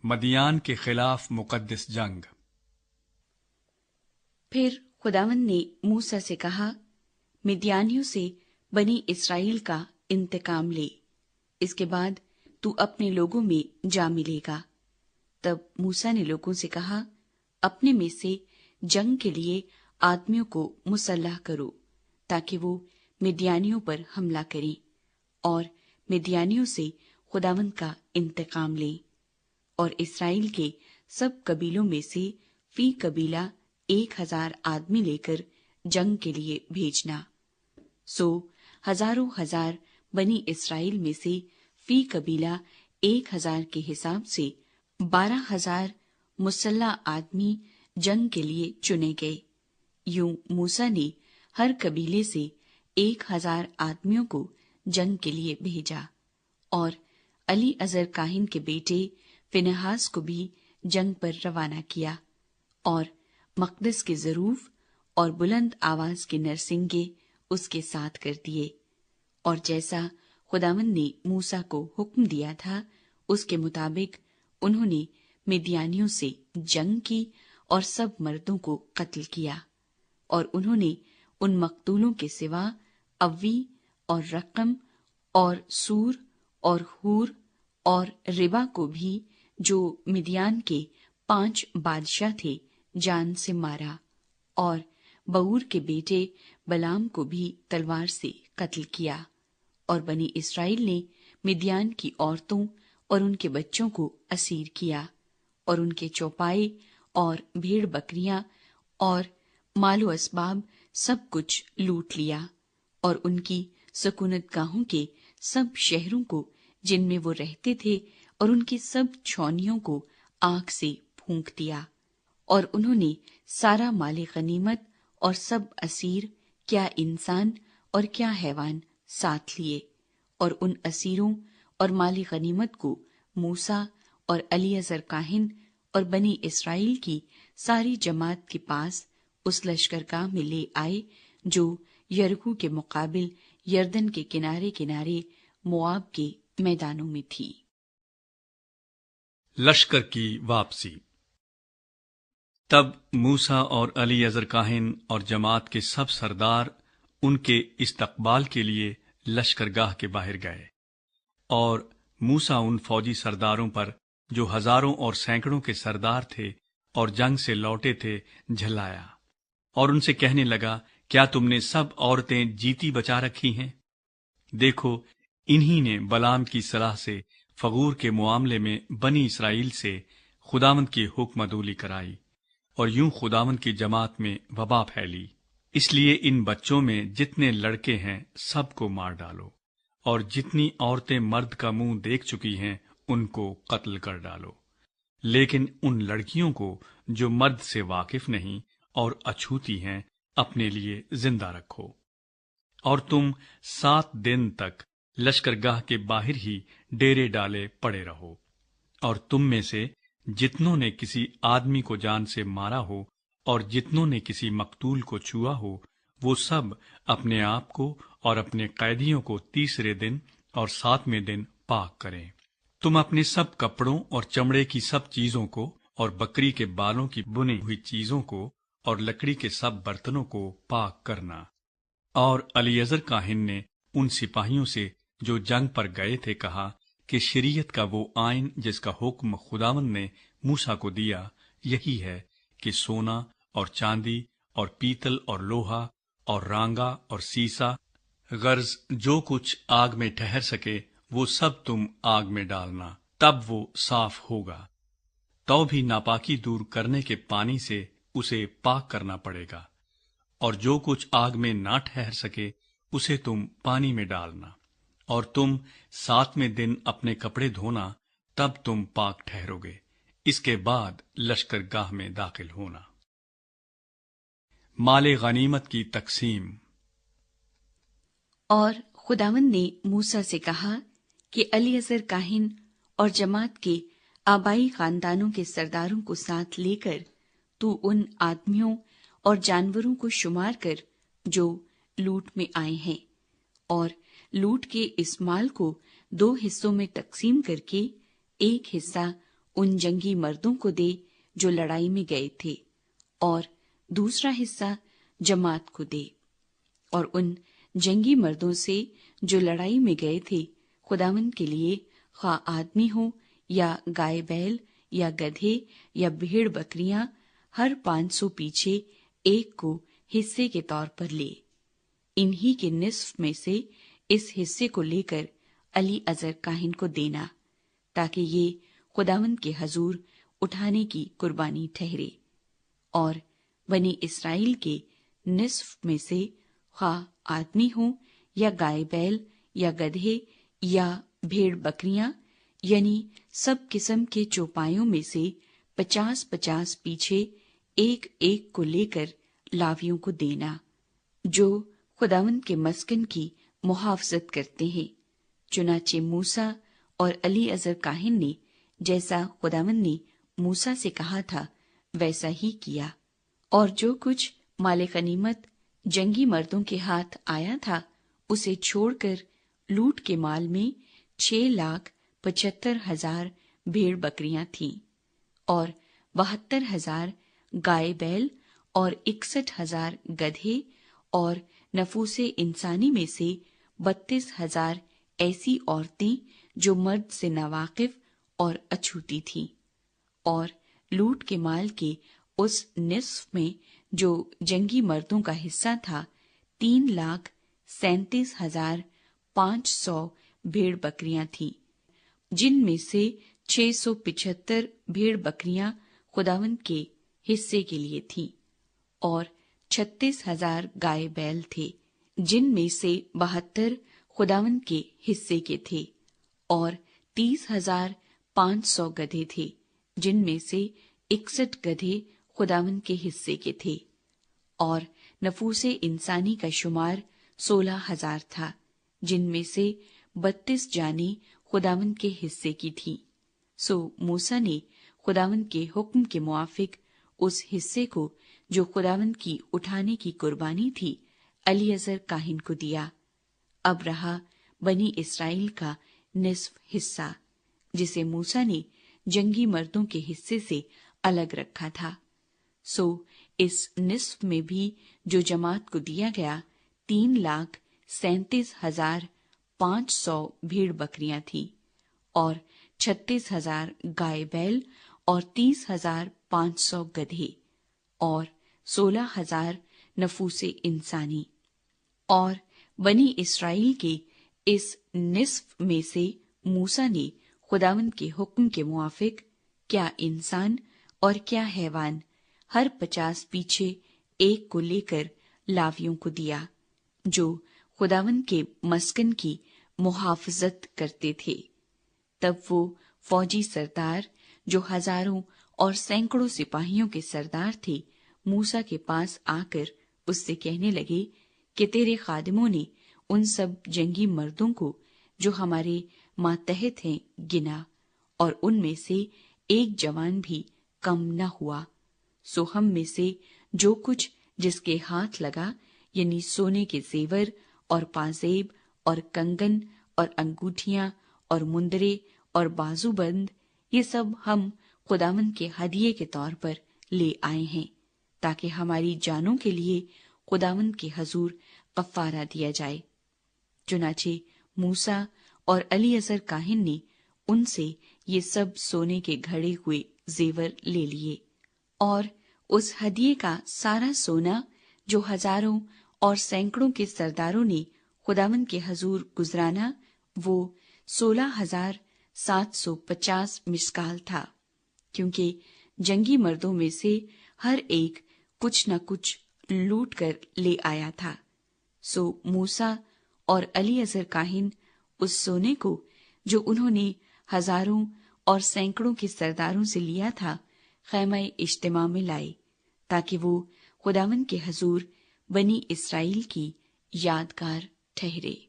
مدیان کے خلاف مقدس جنگ۔ پھر خداوند نے موسیٰ سے کہا، مدیانیوں سے بنی اسرائیل کا انتقام لے، اس کے بعد تو اپنے لوگوں میں جا ملے گا۔ تب موسیٰ نے لوگوں سے کہا، اپنے میں سے جنگ کے لیے آدمیوں کو مسلح کرو، تاکہ وہ مدیانیوں پر حملہ کریں اور مدیانیوں سے خداوند کا انتقام لیں، اور اسرائیل کے سب قبیلوں میں سے فی قبیلہ 1000 آدمی لے کر جنگ کے لیے بھیجنا۔ سو ہزاروں ہزار بنی اسرائیل میں سے فی قبیلہ 1000 کے حساب سے 12000 مسلح آدمی جنگ کے لیے چنے گئے۔ یوں موسیٰ نے ہر قبیلے سے 1000 آدمیوں کو جنگ کے لیے بھیجا، اور علی عزر کاہن کے بیٹے فنہاس کو بھی جنگ پر روانہ کیا، اور مقدس کے ظروف اور بلند آواز کے نرسنگے اس کے ساتھ کر دیے، اور جیسا خداوند نے موسیٰ کو حکم دیا تھا اس کے مطابق انہوں نے مدیانیوں سے جنگ کی اور سب مردوں کو قتل کیا، اور انہوں نے ان مقتولوں کے سوا اوی اور رقم اور سور اور ہور اور ربا کو بھی، جو مدیان کے 5 بادشاہ تھے، جان سے مارا، اور بور کے بیٹے بلام کو بھی تلوار سے قتل کیا، اور بنی اسرائیل نے مدیان کی عورتوں اور ان کے بچوں کو اسیر کیا، اور ان کے چوپائے اور بھیڑ بکریاں اور مال و اسباب سب کچھ لوٹ لیا، اور ان کی سکونت گاہوں کے سب شہروں کو جن میں وہ رہتے تھے اور ان کی سب چھاؤنیوں کو آگ سے پھونک دیا، اور انہوں نے سارا مال غنیمت اور سب اسیر، کیا انسان اور کیا حیوان، ساتھ لیے، اور ان اسیروں اور مال غنیمت کو موسیٰ اور الیعزر کاہن اور بنی اسرائیل کی ساری جماعت کے پاس اس لشکرگاہ میں لے آئے جو یریکو کے مقابل یردن کے کنارے کنارے مواب کے میدانوں میں تھی۔ لشکر کی واپسی۔ تب موسیٰ اور الیعزر کاہن اور جماعت کے سب سردار ان کے استقبال کے لیے لشکرگاہ کے باہر گئے، اور موسیٰ ان فوجی سرداروں پر جو ہزاروں اور سینکڑوں کے سردار تھے اور جنگ سے لوٹے تھے جھلایا، اور ان سے کہنے لگا، کیا تم نے سب عورتیں جیتی بچا رکھی ہیں؟ دیکھو، انہی نے بلام کی صلاح سے فغور کے معاملے میں بنی اسرائیل سے خداوند کی حکم عدولی کرائی، اور یوں خداوند کی جماعت میں وبا پھیلی۔ اس لیے ان بچوں میں جتنے لڑکے ہیں سب کو مار ڈالو، اور جتنی عورتیں مرد کا منہ دیکھ چکی ہیں ان کو قتل کر ڈالو، لیکن ان لڑکیوں کو جو مرد سے واقف نہیں اور اچھوتی ہیں اپنے لیے زندہ رکھو۔ اور تم 7 دن تک لشکرگاہ کے باہر ہی ڈیرے ڈالے پڑے رہو، اور تم میں سے جتنوں نے کسی آدمی کو جان سے مارا ہو اور جتنوں نے کسی مقتول کو چھوا ہو، وہ سب اپنے آپ کو اور اپنے قیدیوں کو تیسرے دن اور 7ویں دن پاک کریں۔ تم اپنے سب کپڑوں اور چمڑے کی سب چیزوں کو اور بکری کے بالوں کی بنی ہوئی چیزوں کو اور لکڑی کے سب برتنوں کو پاک کرنا۔ اور الیعزر کاہن نے ان سپاہیوں سے جو جنگ پر گئے تھے کہا کہ شریعت کا وہ آئین جس کا حکم خداوند نے موسیٰ کو دیا یہی ہے کہ سونا اور چاندی اور پیتل اور لوہا اور رانگا اور سیسا غرض جو کچھ آگ میں ٹھہر سکے وہ سب تم آگ میں ڈالنا، تب وہ صاف ہوگا۔ تو بھی ناپاکی دور کرنے کے پانی سے اسے پاک کرنا پڑے گا، اور جو کچھ آگ میں نہ ٹھہر سکے اسے تم پانی میں ڈالنا، اور تم 7ویں دن اپنے کپڑے دھونا، تب تم پاک ٹھہرو گے۔ اس کے بعد لشکرگاہ میں داخل ہونا۔ مال غنیمت کی تقسیم۔ اور خداوند نے موسیٰ سے کہا کہ الیعزر کاہن اور جماعت کے آبائی خاندانوں کے سرداروں کو ساتھ لے کر تو ان آدمیوں اور جانوروں کو شمار کر جو لوٹ میں آئے ہیں، اور لوٹ کے اس مال کو 2 حصوں میں تقسیم کر کے ایک حصہ ان جنگی مردوں کو دے جو لڑائی میں گئے تھے، اور دوسرا حصہ جماعت کو دے۔ اور ان جنگی مردوں سے جو لڑائی میں گئے تھے خداوند کے لیے، خواہ آدمی ہو یا گائے بیل یا گدھے یا بھیڑ بکریاں، ہر 500 پیچھے ایک کو حصے کے طور پر لے۔ انہی کے نصف میں سے اس حصے کو لے کر علی اذر کاہن کو دینا، تاکہ یہ خداوند کے حضور اٹھانے کی قربانی ٹھہرے۔ اور بنی اسرائیل کے نصف میں سے خواہ آدمی ہوں یا گائے بیل یا گدھے یا بھیڑ بکریاں، یعنی سب قسم کے چوپایوں میں سے 50-50 پیچھے ایک ایک کو لے کر لاویوں کو دینا، جو خداوند کے مسکن کی محافظت کرتے ہیں۔ چنانچہ موسیٰ اور علی اذر کاہن نے جیسا خداوند نے موسیٰ سے کہا تھا ویسا ہی کیا، اور جو کچھ مال غنیمت جنگی مردوں کے ہاتھ آیا تھا اسے چھوڑ کر لوٹ کے مال میں 6,75,000 بھیڑ بکریاں تھیں، اور 72,000 گائے بیل اور 61,000 گدھے، اور نفوس انسانی میں سے 32,000 ایسی عورتیں جو مرد سے ناواقف اور اچھوتی تھیں۔ اور لوٹ کے مال کے اس نصف میں جو جنگی مردوں کا حصہ تھا 3,37,500 بھیڑ بکریاں تھیں، جن میں سے 675 بھیڑ بکریاں خداوند کے حصے کے لیے تھیں، اور 36,000 گائے بیل تھے، جن میں سے 72 خداوند کے حصے کے تھے، اور 30,500 گدھے تھے، جن میں سے 61 گدھے خداوند کے حصے کے تھے، اور نفوس انسانی کا شمار 16,000 تھا، جن میں سے 32 جانیں خداوند کے حصے کی تھیں۔ سو موسیٰ نے خداوند کے حکم کے موافق اس حصے کو جو خداوند کی اٹھانے کی قربانی تھی علی اذر کاہن کو دیا۔ اب رہا بنی اسرائیل کا نصف حصہ، جسے موسیٰ نے جنگی مردوں کے حصے سے الگ رکھا تھا۔ سو اس نصف میں بھی جو جماعت کو دیا گیا 3,37,500 بھیڑ بکریاں تھیں، اور 36,000 گائے بیل اور 30,500 گدھے، اور 16,000 نفوس انسانی۔ اور بنی اسرائیل کے اس نصف میں سے موسیٰ نے خداوند کے حکم کے موافق کیا انسان اور کیا حیوان ہر 50 پیچھے ایک کو لے کر لاویوں کو دیا، جو خداوند کے مسکن کی محافظت کرتے تھے۔ تب وہ فوجی سردار جو ہزاروں اور سینکڑوں سپاہیوں کے سردار تھے موسیٰ کے پاس آ کر اس سے کہنے لگے کہ تیرے خادموں نے ان سب جنگی مردوں کو جو ہمارے ماتحت ہیں گنا، اور ان میں سے ایک جوان بھی کم نہ ہوا۔ سو ہم میں سے جو کچھ جس کے ہاتھ لگا، یعنی سونے کے زیور اور پازیب اور کنگن اور انگوٹھیاں اور مندرے اور بازو بند، یہ سب ہم خداوند کے ہدیے کے طور پر لے آئے ہیں، تاکہ ہماری جانوں کے لیے خداوند کے حضور کفارہ دیا جائے۔ چنانچہ موسیٰ اور علی اذر کاہن نے ان سے یہ سب سونے کے گھڑے ہوئے زیور لے لیے، اور اس ہدیے کا سارا سونا جو ہزاروں اور سینکڑوں کے سرداروں نے خداوند کے حضور گزرانا، وہ 16,750 مسکال تھا، کیونکہ جنگی مردوں میں سے ہر ایک کچھ نہ کچھ لوٹ کر لے آیا تھا۔ سو موسیٰ اور علی اذر کاہن اس سونے کو جو انہوں نے ہزاروں اور سینکڑوں کے سرداروں سے لیا تھا خیمہ اجتماع میں لائے، تاکہ وہ خداوند کے حضور بنی اسرائیل کی یادگار ٹھہرے۔